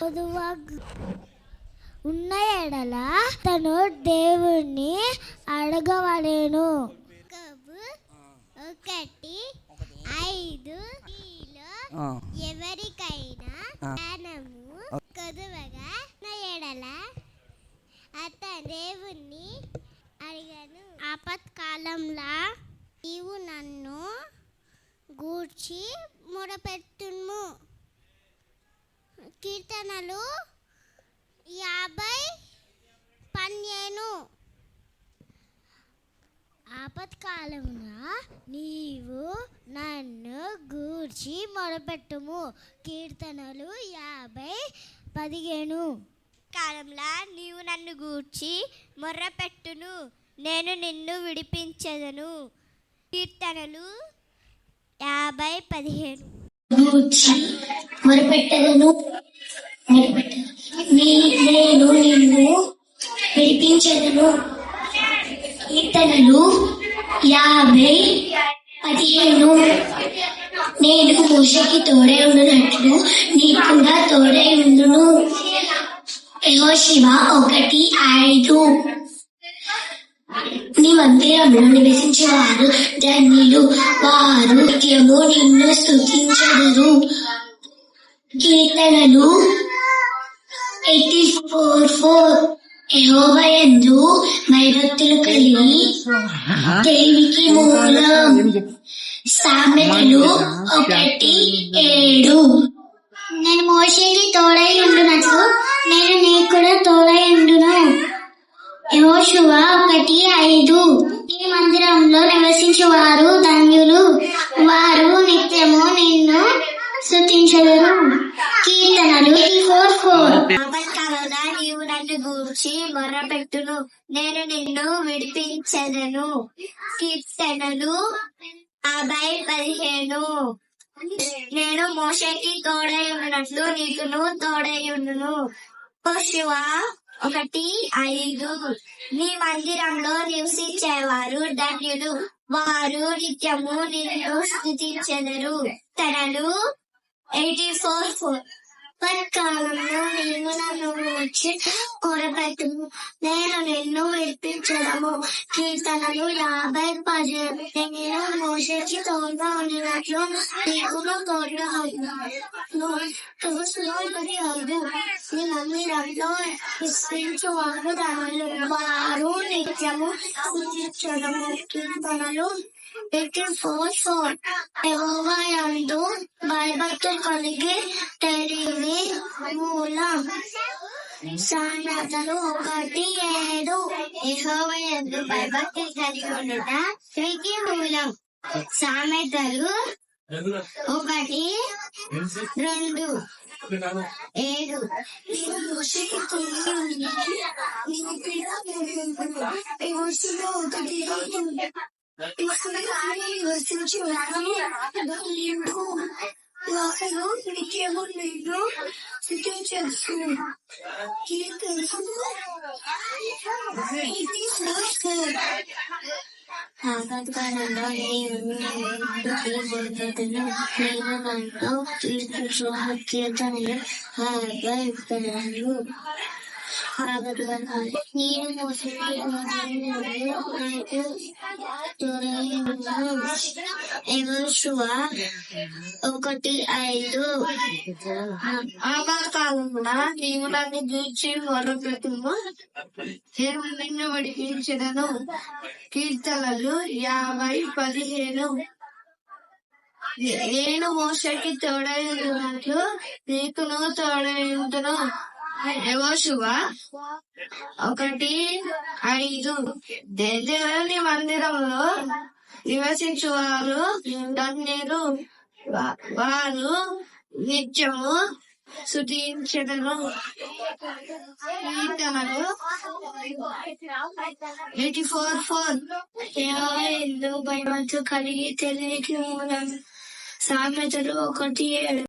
పొదువాగు ఉన్న ఎడల తను దేవుణ్ణి అడగవలేను. 1:5 ఎవరికైనా జ్ఞానము కొదువగా ఎడల అతను దేవుణ్ణి అడిగను. ఆపత్కాలంలో నీవు నన్ను గూర్చి మొరపెట్టుము. కీర్తనలు 50:12. ఆపత్కాలమున నీవు నన్ను గూర్చి మొరపెట్టుము. కీర్తనలు 50:15. కాలంలో నీవు నన్ను గూర్చి మొర్రపెట్టును, నేను నిన్ను విడిపించెదను. కీర్తనలు 50:15. గూర్చి మొరపెట్టెదను, నేను నిన్ను విడిపించెదను. కీర్తనలు 50:15. నేను మోషేకి తోడై ఉండునట్లు నీకు కూడా తోడై ఉండును. యెహోషువ 1:5. నీ మందిరంలో నివసించేవారు ధన్యులు, వారు నిత్యము నిన్ను స్తుతించెదరు. కీర్తనలు 84:4. యెహోవా యందు భయభక్తులు కలిగి తెలివికి మూలం. సామెతలు 1:7. నేను మోషేకి తోడై ఉండునట్లు నేను నీకు కూడా తోడై ఉండును. యెహోషువ 1:5. నీ మందిరంలో నివసించేవారు ధన్యులు, వారు నిత్యము నిన్ను స్తుతించెదరు. కీర్తనలు 84:4. ఆపత్కాలంలో నీవు నన్ను గూర్చి మొర్రపెట్టును, నేను నిన్ను విడిపించెదను. కీర్తనలు 50:15. నేను మోషేకి తోడై ఉండునట్లు నీకును తోడై ఉండును. యెహోషువ 1:5. నీ మందిరంలో నివసించేవారు ధన్యులు, వారు నిత్యము నిన్ను స్తుతించెదరు. కీర్తనలు 84:4. ఆపత్కాలంలో నీవు నన్ను గూర్చి మొరపెట్టుము, నేను నిన్ను విడిపించెదను. కీర్తనలు 50:10. నేను మోషేకి తోడుగా ఉండినట్లు నీకును తోడుగా ఉండును. యెహోషువ 1:5. నీ మందిరంలో నివసించువారు ధన్యులు, వారు నిత్యము స్తుతించెదరు. కీర్తనలు 84:4. యెహోవా యందు భయభక్తులు కలిగి తెలివి మూలం. సామెతలు 1:7. యెహోవా యందు భయభక్తులు కలిగి ఉండుట తెలివికి మూలం. సామెతలు 1:2. 7. ఆపత్కాలంలో నీవు నన్ను మొరపెట్టుము, నేను నిన్ను విడిపించెదను. కీర్తనలు 50:15. నేను మోషేకి తోడై ఉండునట్లు తోడై ఉండును. యెహోషువ 1:5. ఆపత్కాలంలో నీవు నన్ను గూర్చి మొరపెట్టుము, నేను నిన్ను విడిపించెదను. కీర్తనలు 50:15. నేను మోషేకి తోడై ఉండునట్లు నీకును తోడై ఉండును. యెహోషువ 1:5. దేవుని మందిరంలో నివసించువారు ధన్యులు, వారు నిత్యము స్తుతించెదరు. కీర్తనలు 84:4. యెహోవా యందు భయభక్తులు కలిగి తెలివికి మూలం. సామెతలు 1:7.